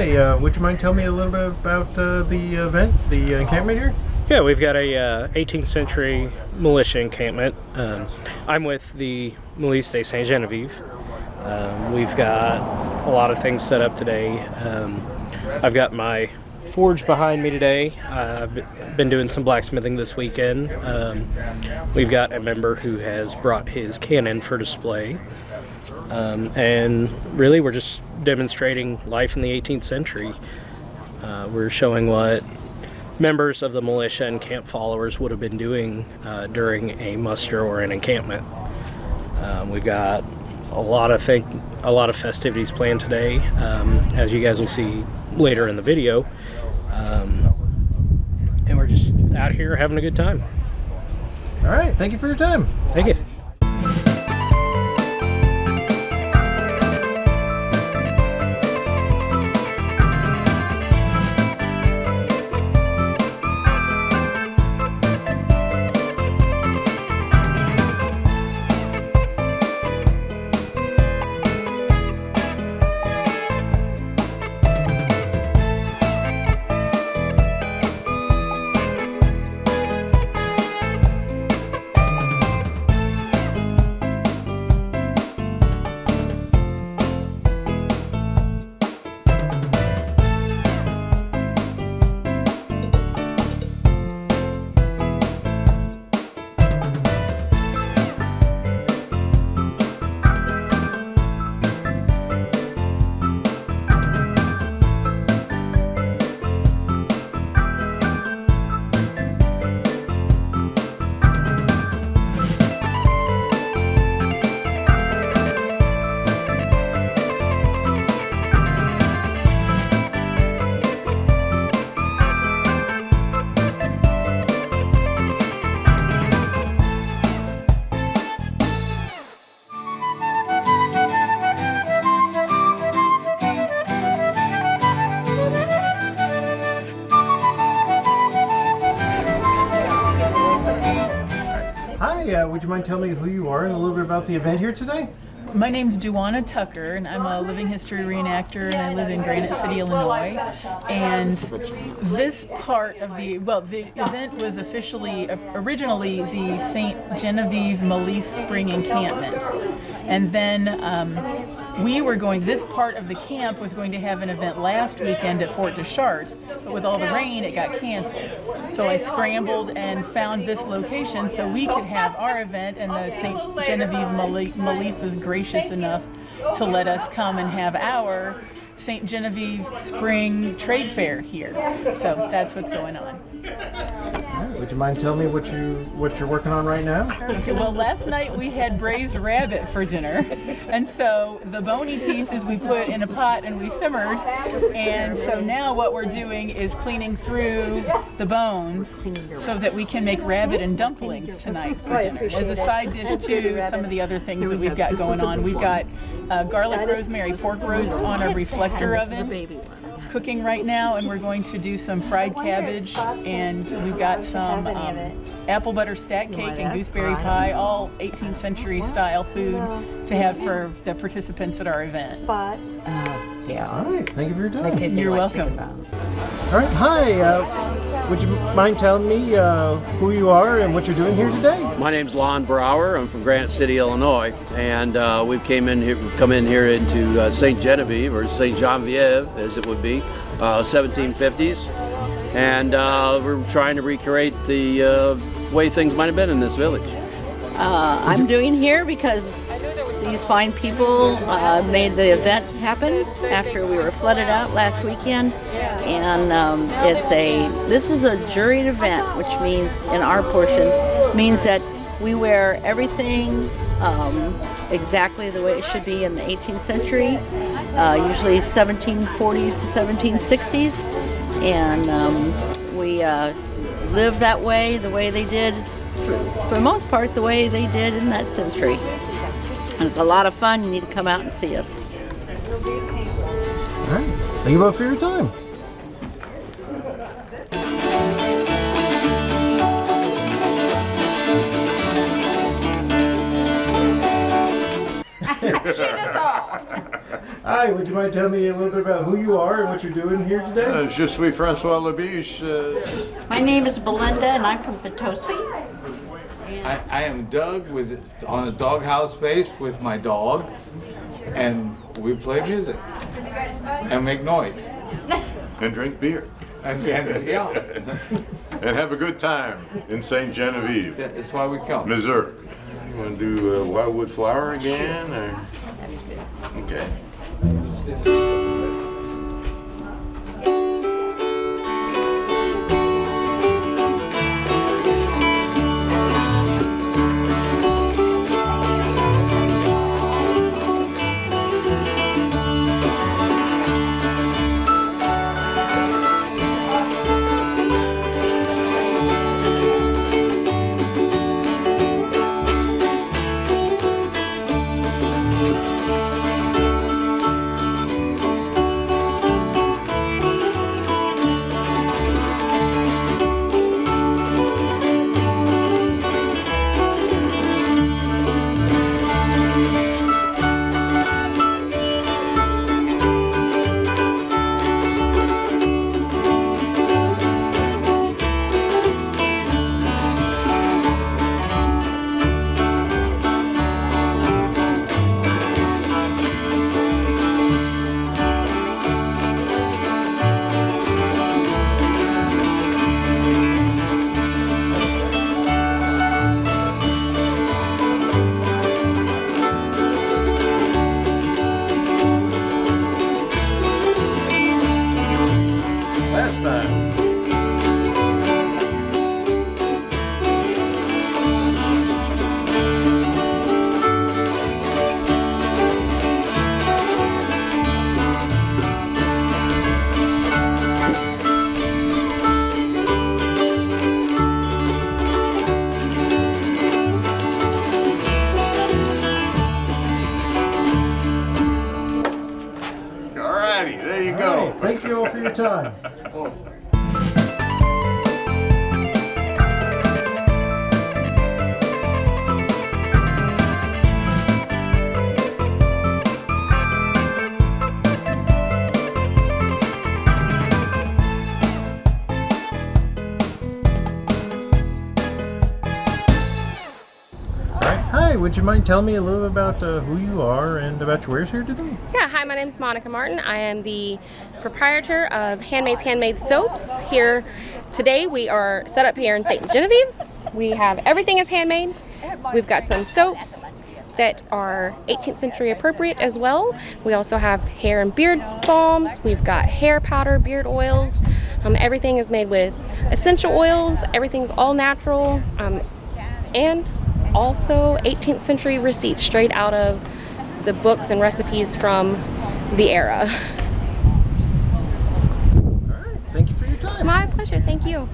Hi, would you mind telling me a little bit about the event, the encampment here? Yeah, we've got a 18th century militia encampment. I'm with the Milice de Saint Genevieve. We've got a lot of things set up today. I've got my forge behind me today. I've been doing some blacksmithing this weekend. We've got a member who has brought his cannon for display. And really, we're just demonstrating life in the 18th century. We're showing what members of the militia and camp followers would have been doing during a muster or an encampment. We've got a lot of festivities planned today, as you guys will see later in the video. And we're just out here having a good time. All right, thank you for your time. Thank you. Hi, would you mind telling me who you are and a little bit about the event here today? My name's Duana Tucker, and I'm a living history reenactor, and I live in Granite City, Illinois. And this part of the event was originally the St. Genevieve Milice Spring Encampment. And then this part of the camp was going to have an event last weekend at Fort Deschartres, but with all the rain, it got canceled. So I scrambled and found this location so we could have our event, and the St. Genevieve Milice was gracious enough to let us come and have our St. Genevieve Spring Trade Fair here. So that's what's going on. Would you mind telling me what you're working on right now? Okay, well, last night we had braised rabbit for dinner, and so the bony pieces we put in a pot and we simmered, and so now what we're doing is cleaning through the bones so that we can make rabbit and dumplings tonight for dinner as a side dish to some of the other things that we've got going on. We've got garlic rosemary pork roast on a reflector oven cooking right now, and we're going to do some fried cabbage, and we've got some apple butter stack cake and gooseberry pie, all 18th century style food to have for the participants at our event. Yeah. All right, thank you for your time. You're welcome. All right, hi, would you mind telling me who you are and what you're doing here today? My name's Lon Brower. I'm from Granite City, Illinois, and we've come in here into St. Genevieve, or St. Genevieve as it would be, 1750s, and we're trying to recreate the way things might have been in this village. I'm doing here because these fine people made the event happen after we were flooded out last weekend, and this is a juried event, which means in our portion means that we wear everything exactly the way it should be in the 18th century, usually 1740s to 1760s, and we live that way, the way they did, for the most part, the way they did in that century. And it's a lot of fun. You need to come out and see us. All right. Thank you both for your time. Shoot us all. Hi, would you mind telling me a little bit about who you are and what you're doing here today? Je suis François Labiche. My name is Belinda, and I'm from Potosi. I am Doug on a doghouse base with my dog, and we play music and make noise And drink beer. and yeah, And have a good time in St. Genevieve, that's why we come. Missouri. You want to do Wildwood Flower again? Or? Okay. Last time. Alrighty, there you go. Thank you all for your time. Hi, would you mind telling me a little bit about who you are and about your wares here today? Yeah, hi, my name is Monica Martin. I am the proprietor of Handmade Soaps. Here today we are set up here in St. Genevieve. We have everything is handmade. We've got some soaps that are 18th century appropriate as well. We also have hair and beard balms. We've got hair powder, beard oils. Everything is made with essential oils. Everything's all natural. And also 18th century receipts straight out of the books and recipes from the era. All right, thank you for your time. My pleasure, thank you.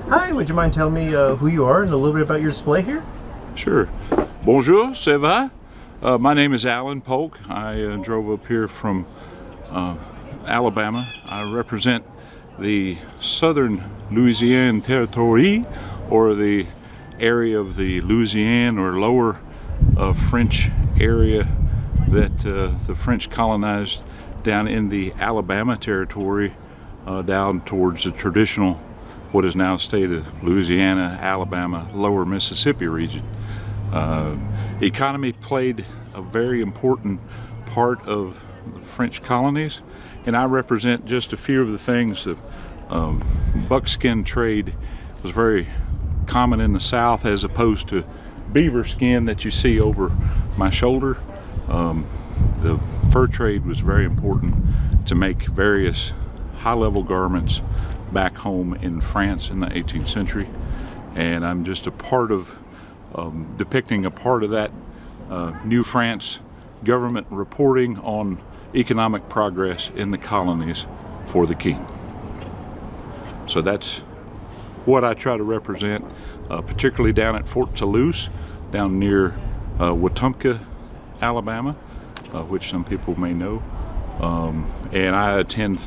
Hi, would you mind telling me who you are and a little bit about your display here? Sure. Bonjour, ça va? My name is Alan Polk. I drove up here from Alabama. I represent the southern Louisiana Territory, or the area of the Louisiana or lower French area that the French colonized down in the Alabama Territory, down towards the traditional, what is now state of Louisiana, Alabama, lower Mississippi region. Economy played a very important part of the French colonies, and I represent just a few of the things that buckskin trade was very common in the South, as opposed to beaver skin that you see over my shoulder. The fur trade was very important to make various high-level garments back home in France in the 18th century, and I'm just a part of depicting a part of that New France government reporting on economic progress in the colonies for the king. So that's what I try to represent, particularly down at Fort Toulouse, down near Wetumpka, Alabama, which some people may know. And I attend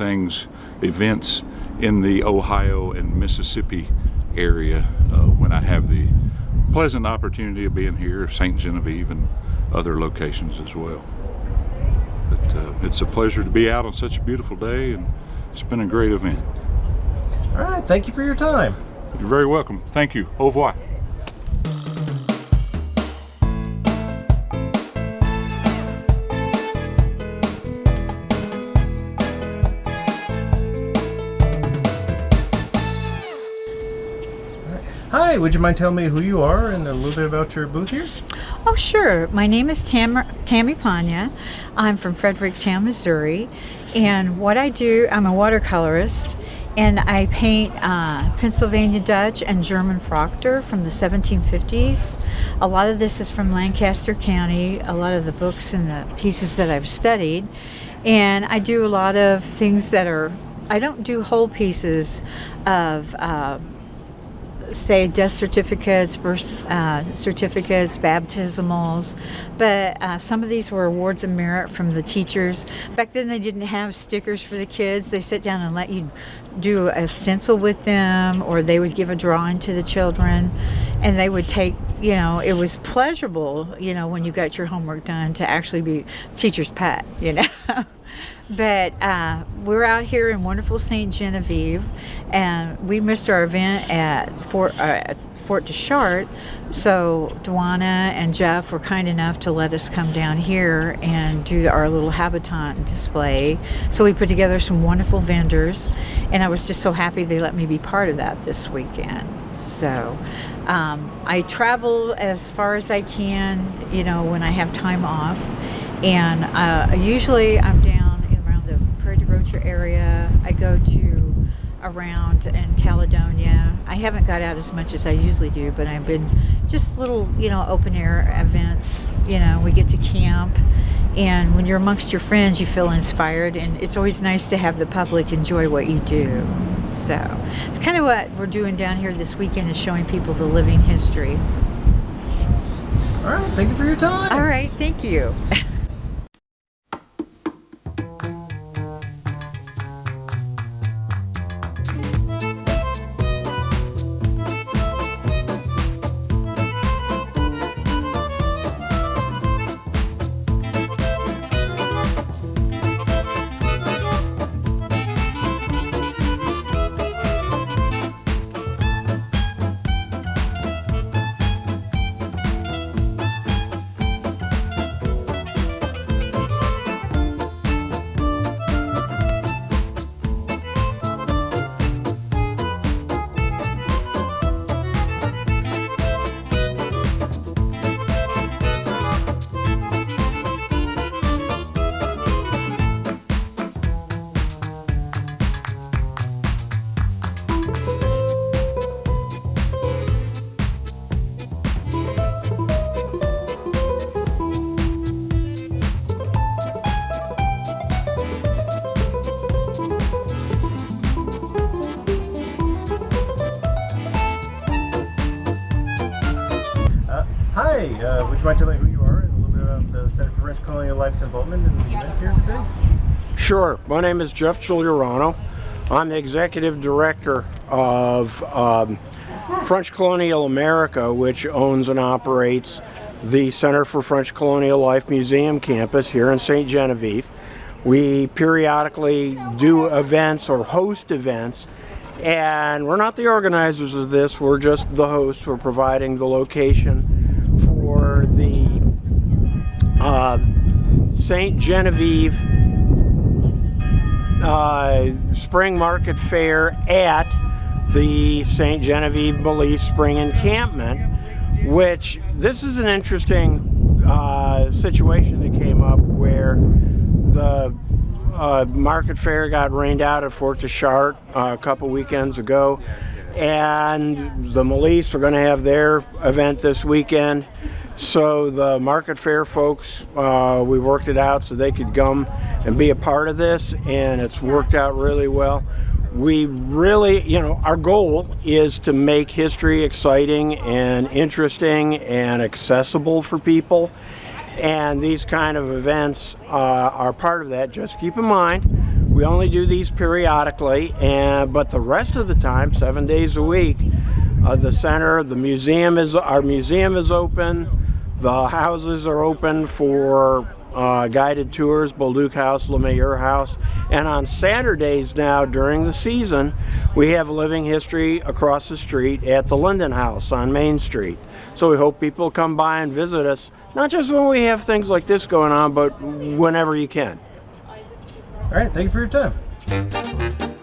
events in the Ohio and Mississippi area when I have the pleasant opportunity of being here, St. Genevieve and other locations as well. But it's a pleasure to be out on such a beautiful day, and it's been a great event. All right, thank you for your time. You're very welcome. Thank you. Au revoir. Hi, would you mind telling me who you are and a little bit about your booth here? Oh, sure. My name is Tammy Panya. I'm from Fredericktown, Missouri. And what I do, I'm a watercolorist, and I paint Pennsylvania Dutch and German Proctor from the 1750s. A lot of this is from Lancaster County, a lot of the books and the pieces that I've studied. And I do a lot of things I don't do whole pieces of say death certificates, birth certificates, baptismals, but some of these were awards of merit from the teachers. Back then they didn't have stickers for the kids. They sit down and let you do a stencil with them, or they would give a drawing to the children, and they would take, it was pleasurable, when you got your homework done to actually be teacher's pet, But we're out here in wonderful St. Genevieve, and we missed our event at Fort Deschartres, so Dwana and Jeff were kind enough to let us come down here and do our little habitant display. So we put together some wonderful vendors, and I was just so happy they let me be part of that this weekend. So I travel as far as I can, when I have time off, and usually I'm down area. I go to around in Caledonia. I haven't got out as much as I usually do, but I've been just little, open air events. We get to camp, and when you're amongst your friends, you feel inspired, and it's always nice to have the public enjoy what you do. So it's kind of what we're doing down here this weekend, is showing people the living history. All right, thank you for your time. All right, thank you. Hi, would you mind telling me who you are and a little bit about the Center for French Colonial Life's involvement in the event here today? Sure. My name is Jeff Giuliano. I'm the Executive Director of French Colonial America, which owns and operates the Center for French Colonial Life Museum campus here in St. Genevieve. We periodically do events or host events, and we're not the organizers of this, we're just the hosts. We're providing the location for the St. Genevieve Spring Market Fair at the St. Genevieve Milice Spring Encampment, which this is an interesting situation that came up where the market fair got rained out at Fort Deschartres a couple weekends ago, and the Milice are going to have their event this weekend. So the market fair folks, we worked it out so they could come and be a part of this, and it's worked out really well. we really, you know, our goal is to make history exciting and interesting and accessible for people. And these kind of events are part of that. Just keep in mind, we only do these periodically, but the rest of the time, 7 days a week, the center, our museum is open. The houses are open for guided tours, Bolduc House, LeMayer House. And on Saturdays now during the season, we have living history across the street at the Linden House on Main Street. So we hope people come by and visit us, not just when we have things like this going on, but whenever you can. All right, thank you for your time.